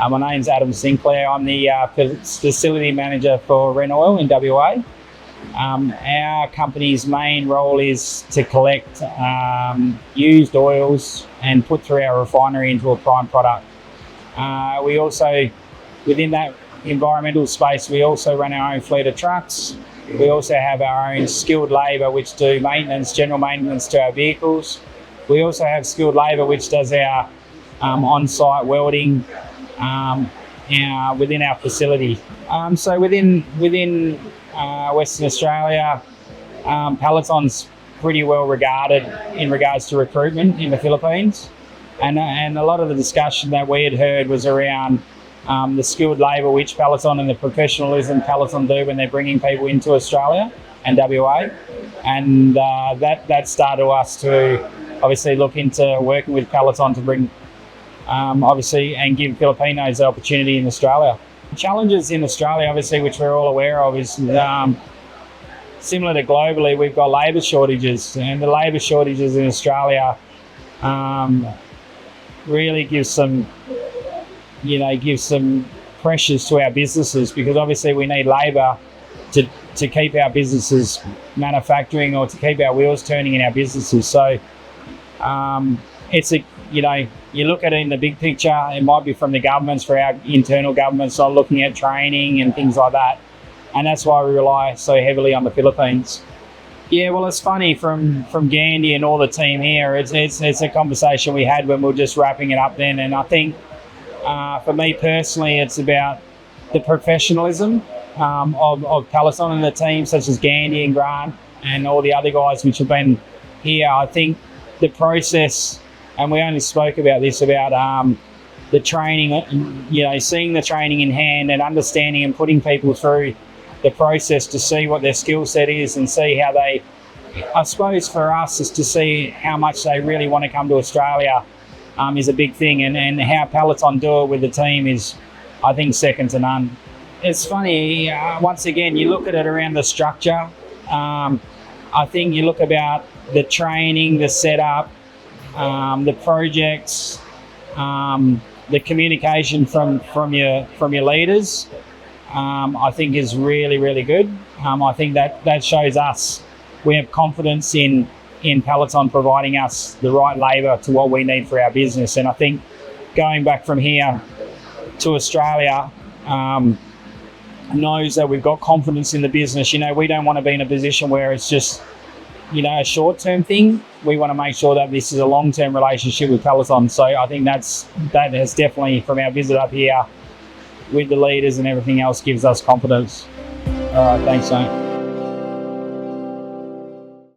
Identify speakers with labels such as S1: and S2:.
S1: My name's Adam Sinclair. I'm the facility manager for Wren Oil in WA. Our company's main role is to collect used oils and put through our refinery into a prime product. We also, within that environmental space, we also run our own fleet of trucks. We also have our own skilled labour which do maintenance, general maintenance to our vehicles. We also have skilled labour which does our on-site welding within our facility. So within Western Australia, Peloton's pretty well regarded in regards to recruitment in the Philippines, and a lot of the discussion that we had heard was around the skilled labour which Peloton and the professionalism Peloton do when they're bringing people into Australia and WA, and that started us to obviously look into working with Peloton to bring obviously and give Filipinos the opportunity in Australia. Challenges in Australia, obviously, which we're all aware of, is similar to globally. We've got labour shortages, and the labour shortages in Australia really gives some pressures to our businesses, because obviously we need labour to keep our businesses manufacturing or to keep our wheels turning in our businesses. So it's you look at it in the big picture, it might be from the governments, for our internal governments, so looking at training and things like that. And that's why we rely so heavily on the Philippines. Yeah, well, it's funny, from Gandhi and all the team here, it's a conversation we had when we were just wrapping it up then. And I think for me personally, it's about the professionalism of Peloton and the team, such as Gandhi and Grant and all the other guys which have been here. I think the process, and we only spoke about this, about the training, seeing the training in hand and understanding and putting people through the process to see what their skill set is and see how they, I suppose for us, is to see how much they really want to come to Australia is a big thing, and how Peloton do it with the team is, I think, second to none. It's funny, once again, you look at it around the structure. I think you look about the training, the setup, the projects, the communication from your leaders, I think is really, really good. I think that shows us we have confidence in Peloton providing us the right labour to what we need for our business. And I think going back from here to Australia knows that we've got confidence in the business. We don't want to be in a position where it's just a short-term thing. We want to make sure that this is a long-term relationship with Peloton. So I think that has definitely, from our visit up here with the leaders and everything else, gives us confidence. All right, thanks, mate.